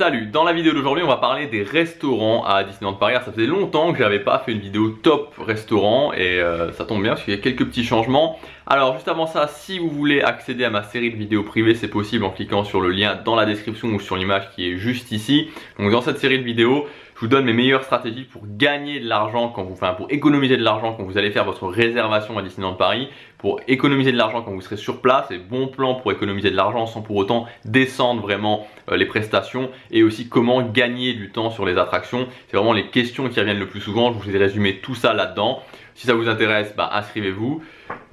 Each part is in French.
Salut, dans la vidéo d'aujourd'hui on va parler des restaurants à Disneyland Paris. Ça faisait longtemps que j'avais pas fait une vidéo top restaurant et ça tombe bien parce qu'il y a quelques petits changements. Alors juste avant ça, si vous voulez accéder à ma série de vidéos privées, c'est possible en cliquant sur le lien dans la description ou sur l'image qui est juste ici. Donc dans cette série de vidéos, je vous donne mes meilleures stratégies pour gagner de l'argent pour économiser de l'argent quand vous allez faire votre réservation à Disneyland Paris, pour économiser de l'argent quand vous serez sur place, et bons plans pour économiser de l'argent sans pour autant descendre vraiment les prestations, et aussi comment gagner du temps sur les attractions. C'est vraiment les questions qui reviennent le plus souvent. Je vous ai résumé tout ça là-dedans. Si ça vous intéresse, inscrivez-vous.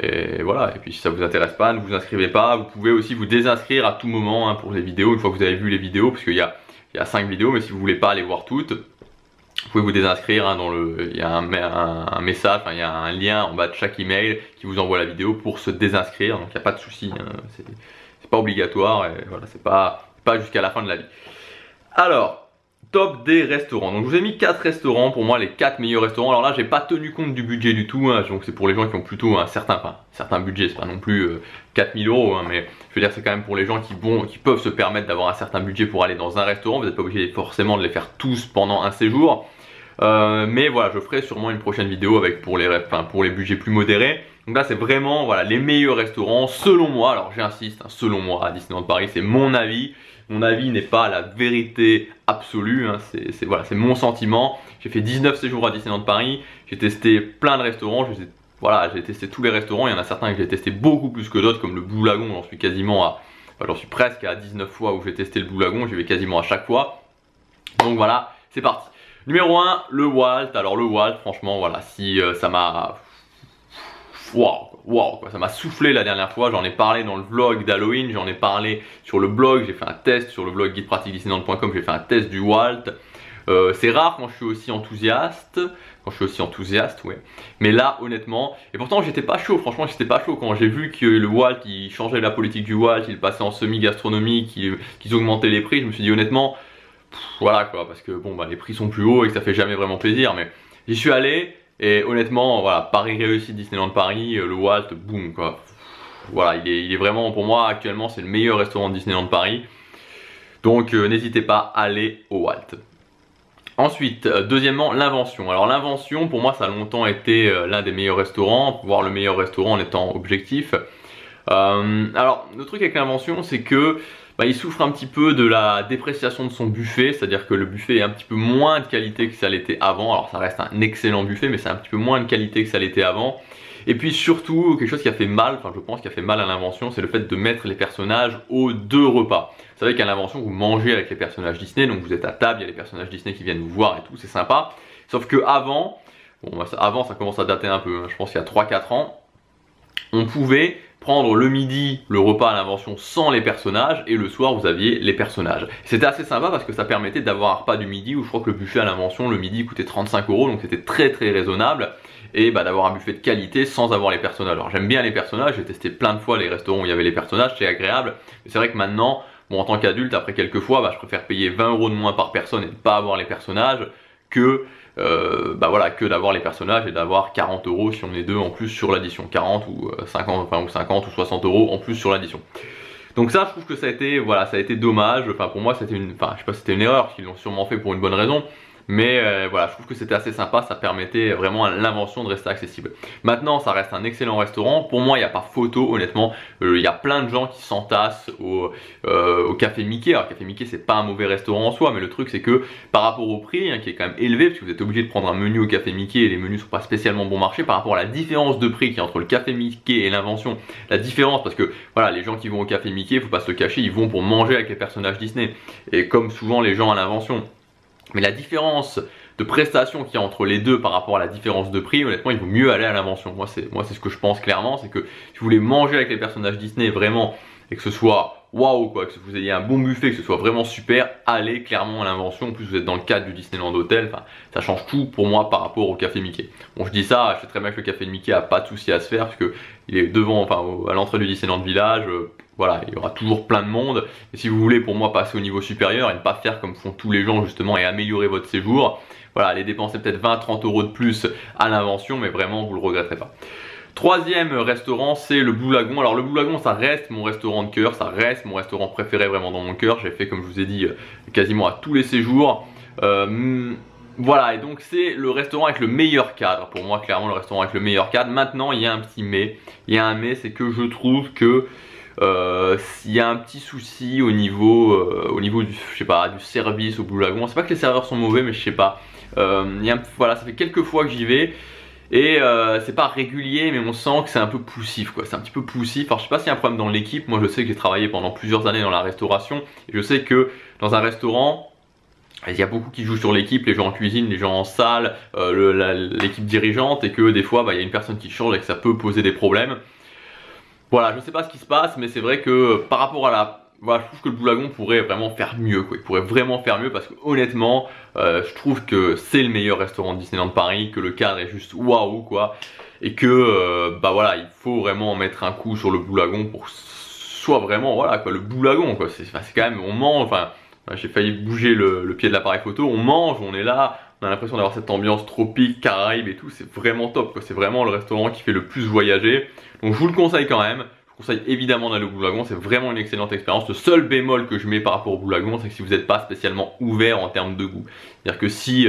Et voilà, et puis si ça vous intéresse pas, ne vous inscrivez pas. Vous pouvez aussi vous désinscrire à tout moment pour les vidéos, une fois que vous avez vu les vidéos, parce qu'il y a 5 vidéos, mais si vous voulez pas les voir toutes, vous pouvez vous désinscrire, il y a un message, il y a un lien en bas de chaque email qui vous envoie la vidéo pour se désinscrire, donc il n'y a pas de souci, c'est pas obligatoire, et voilà, c'est pas jusqu'à la fin de la vie. Alors, top des restaurants. Donc je vous ai mis 4 restaurants, pour moi les 4 meilleurs restaurants. Alors là j'ai pas tenu compte du budget du tout, donc c'est pour les gens qui ont plutôt un certain budget, c'est pas non plus 4000 € mais je veux dire c'est quand même pour les gens qui peuvent se permettre d'avoir un certain budget pour aller dans un restaurant. Vous n'êtes pas obligé forcément de les faire tous pendant un séjour, mais voilà, je ferai sûrement une prochaine vidéo avec pour les budgets plus modérés. Donc là c'est vraiment voilà, les meilleurs restaurants selon moi. Alors j'insiste, selon moi à Disneyland Paris, c'est mon avis. Mon avis n'est pas la vérité absolue, c'est mon sentiment. J'ai fait 19 séjours à Disneyland Paris, j'ai testé plein de restaurants, j'ai testé tous les restaurants. Il y en a certains que j'ai testé beaucoup plus que d'autres, comme le Blue Lagoon. J'en suis presque à 19 fois où j'ai testé le Blue Lagoon, j'y vais quasiment à chaque fois. Donc voilà, c'est parti. Numéro 1, le Walt. Alors le Walt, franchement, voilà, si ça m'a... Wow, ça m'a soufflé la dernière fois. J'en ai parlé dans le vlog d'Halloween, j'en ai parlé sur le blog, j'ai fait un test sur le blog guidepratiquedisneyland.com, j'ai fait un test du Walt. C'est rare quand je suis aussi enthousiaste, ouais. Mais là, honnêtement, et pourtant j'étais pas chaud, franchement j'étais pas chaud quand j'ai vu que le Walt, il changeait la politique du Walt, il passait en semi-gastronomie, qu'ils augmentaient les prix. Je me suis dit honnêtement, voilà quoi, parce que bon les prix sont plus hauts et que ça fait jamais vraiment plaisir, mais j'y suis allé. Et honnêtement, voilà, Paris réussi, Disneyland Paris, le Walt, boum quoi. Voilà, il est vraiment, pour moi actuellement, c'est le meilleur restaurant de Disneyland Paris. Donc n'hésitez pas à aller au Walt. Ensuite, deuxièmement, l'Invention. Alors l'Invention, pour moi, ça a longtemps été l'un des meilleurs restaurants, voire le meilleur restaurant en étant objectif. Alors, le truc avec l'Invention, c'est que il souffre un petit peu de la dépréciation de son buffet, c'est-à-dire que le buffet est un petit peu moins de qualité que ça l'était avant. Alors ça reste un excellent buffet, mais c'est un petit peu moins de qualité que ça l'était avant. Et puis surtout, quelque chose qui a fait mal, je pense qui a fait mal à l'Invention, c'est le fait de mettre les personnages aux 2 repas. Vous savez qu'à l'Invention, vous mangez avec les personnages Disney, donc vous êtes à table, il y a les personnages Disney qui viennent vous voir et tout, c'est sympa. Sauf que avant ça commence à dater un peu, je pense qu'il y a 3-4 ans, on pouvait prendre le midi le repas à l'Invention sans les personnages, et le soir vous aviez les personnages. C'était assez sympa parce que ça permettait d'avoir un repas du midi où je crois que le buffet à l'Invention le midi coûtait 35 €, donc c'était très raisonnable, et d'avoir un buffet de qualité sans avoir les personnages. Alors j'aime bien les personnages, j'ai testé plein de fois les restaurants où il y avait les personnages, c'est agréable, mais c'est vrai que maintenant, en tant qu'adulte, après quelques fois, je préfère payer 20 € de moins par personne et ne pas avoir les personnages que d'avoir les personnages et d'avoir 40 € si on est 2 en plus sur l'addition, 40 ou 50, ou 50 ou 60 € en plus sur l'addition. Donc ça, je trouve que ça a été dommage. Pour moi c'était je sais pas si c'était une erreur, parce qu'ils l'ont sûrement fait pour une bonne raison. Mais je trouve que c'était assez sympa, ça permettait vraiment à l'Invention de rester accessible. Maintenant, ça reste un excellent restaurant. Pour moi, il n'y a pas photo, honnêtement. Il y a plein de gens qui s'entassent au Café Mickey. Alors, Café Mickey, c'est pas un mauvais restaurant en soi, mais le truc, c'est que par rapport au prix, qui est quand même élevé, parce que vous êtes obligé de prendre un menu au Café Mickey et les menus sont pas spécialement bon marché, par rapport à la différence de prix qui est entre le Café Mickey et l'Invention. La différence, parce que voilà, les gens qui vont au Café Mickey, faut pas se le cacher, ils vont pour manger avec les personnages Disney. Et comme souvent les gens à l'Invention. Mais la différence de prestation qu'il y a entre les deux par rapport à la différence de prix, honnêtement, il vaut mieux aller à l'Invention. Moi, c'est ce que je pense clairement, c'est que si vous voulez manger avec les personnages Disney vraiment et que ce soit waouh quoi, que vous ayez un bon buffet, que ce soit vraiment super, allez clairement à l'Invention. En plus, vous êtes dans le cadre du Disneyland Hotel, ça change tout pour moi par rapport au Café Mickey. Bon, je dis ça, je sais très bien que le Café Mickey a pas de souci à se faire parce que il est devant, à l'entrée du Disneyland Village. Voilà, il y aura toujours plein de monde. Et si vous voulez pour moi passer au niveau supérieur et ne pas faire comme font tous les gens justement et améliorer votre séjour, voilà, allez dépenser peut-être 20-30 € de plus à l'Invention, mais vraiment vous le regretterez pas. Troisième restaurant, c'est le Blue Lagoon. Alors le Blue Lagoon, ça reste mon restaurant de cœur, ça reste mon restaurant préféré vraiment dans mon cœur. J'ai fait, comme je vous ai dit, quasiment à tous les séjours. Voilà, et donc c'est le restaurant avec le meilleur cadre. Pour moi, clairement, le restaurant avec le meilleur cadre. Maintenant, il y a un petit mais. Il y a un mais, c'est que je trouve que il y a un petit souci au niveau du, je sais pas, du service au Blue Lagoon. C'est pas que les serveurs sont mauvais, mais je sais pas. Voilà, ça fait quelques fois que j'y vais. Et c'est pas régulier, mais on sent que c'est un peu poussif, quoi. C'est un petit peu poussif. Alors je sais pas s'il y a un problème dans l'équipe. Moi je sais que j'ai travaillé pendant plusieurs années dans la restauration. Et je sais que dans un restaurant, il y a beaucoup qui jouent sur l'équipe, les gens en cuisine, les gens en salle, l'équipe dirigeante. Et que des fois il y a une personne qui change et que ça peut poser des problèmes. Voilà, je sais pas ce qui se passe, mais c'est vrai que par rapport à la... Voilà, je trouve que le Blue Lagoon pourrait vraiment faire mieux, quoi. Il pourrait vraiment faire mieux parce que honnêtement, je trouve que c'est le meilleur restaurant de Disneyland Paris, que le cadre est juste waouh, quoi. Et que, bah voilà, il faut vraiment mettre un coup sur le Blue Lagoon pour que ce soit vraiment, voilà, quoi, le Blue Lagoon, quoi. C'est quand même, on mange, enfin, j'ai failli bouger le pied de l'appareil photo, on mange, on est là, on a l'impression d'avoir cette ambiance tropique, Caraïbes et tout, c'est vraiment top, quoi. C'est vraiment le restaurant qui fait le plus voyager. Donc je vous le conseille quand même. Je vous conseille évidemment d'aller au Blue Lagoon, c'est vraiment une excellente expérience. Le seul bémol que je mets par rapport au Blue Lagoon, c'est que si vous n'êtes pas spécialement ouvert en termes de goût, c'est-à-dire que si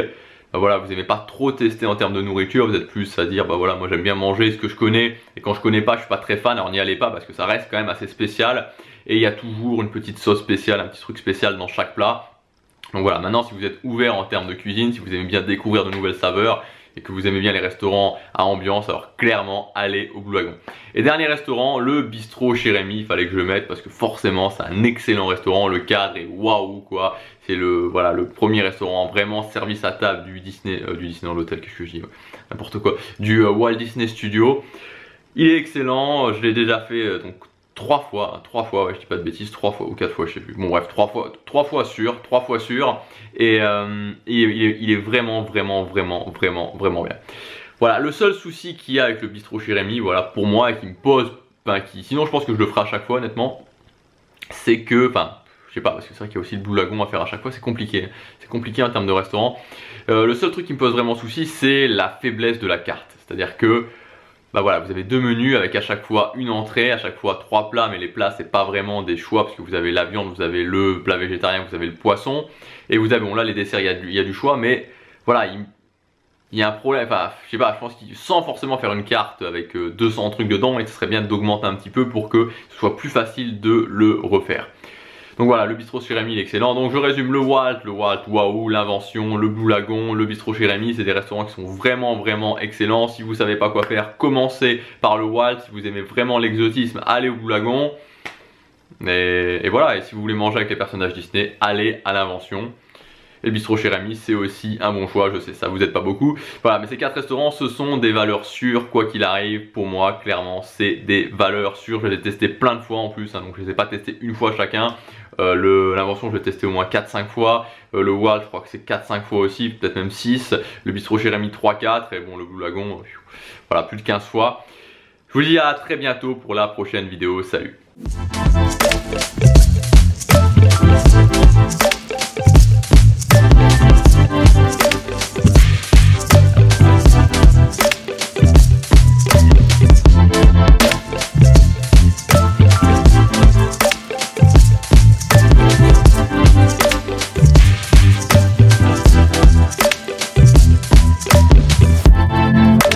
bah voilà, vous n'aimez pas trop tester en termes de nourriture, vous êtes plus à dire bah voilà, moi j'aime bien manger ce que je connais, et quand je connais pas, je suis pas très fan, alors n'y allez pas parce que ça reste quand même assez spécial, et il y a toujours une petite sauce spéciale, un petit truc spécial dans chaque plat. Donc voilà, maintenant si vous êtes ouvert en termes de cuisine, si vous aimez bien découvrir de nouvelles saveurs, et que vous aimez bien les restaurants à ambiance, alors clairement allez au Blue Lagoon. Et dernier restaurant, le bistrot chez Rémi, il fallait que je le mette parce que forcément c'est un excellent restaurant, le cadre est waouh quoi. C'est voilà, le premier restaurant vraiment service à table du Disneyland Hotel, qu'est-ce que je dis, n'importe quoi, du Walt Disney Studio. Il est excellent, je l'ai déjà fait donc 3 fois, ouais, je dis pas de bêtises, 3 fois ou 4 fois, je sais plus. Bon bref, 3 fois sûr. Et il est vraiment bien. Voilà, le seul souci qu'il y a avec le bistrot chez Rémi, voilà, pour moi, et qui me pose, enfin, sinon je pense que je le ferai à chaque fois, honnêtement, c'est que, enfin, je sais pas, parce que c'est vrai qu'il y a aussi le Blue Lagoon à faire à chaque fois, c'est compliqué en termes de restaurant. Le seul truc qui me pose vraiment souci, c'est la faiblesse de la carte, c'est-à-dire que bah voilà, vous avez 2 menus avec à chaque fois une entrée, à chaque fois 3 plats, mais les plats c'est pas vraiment des choix parce que vous avez la viande, vous avez le plat végétarien, vous avez le poisson, et vous avez, bon là les desserts il y a du choix, mais voilà, il y a un problème, enfin je sais pas, je pense qu'il, sans forcément faire une carte avec 200 trucs dedans, et ce serait bien d'augmenter un petit peu pour que ce soit plus facile de le refaire. Donc voilà, le bistrot chez Rémi il est excellent. Donc je résume, le Walt, waouh, l'Invention, le Blue Lagoon, le bistrot chez Rémi, c'est des restaurants qui sont vraiment excellents. Si vous savez pas quoi faire, commencez par le Walt. Si vous aimez vraiment l'exotisme, allez au Blue Lagoon. Et voilà, et si vous voulez manger avec les personnages Disney, allez à l'Invention. Et le bistrot chez Rémi, c'est aussi un bon choix, je sais, ça vous aide pas beaucoup. Voilà, mais ces 4 restaurants, ce sont des valeurs sûres, quoi qu'il arrive. Pour moi, clairement, c'est des valeurs sûres. Je les ai testés plein de fois en plus, hein, donc je les ai pas testés une fois chacun. L'Invention, je l'ai testé au moins 4-5 fois. Le Walt, je crois que c'est 4-5 fois aussi, peut-être même 6. Le bistrot chez Rémi, 3-4. Et bon, le Blue Lagoon, voilà, plus de 15 fois. Je vous dis à très bientôt pour la prochaine vidéo. Salut!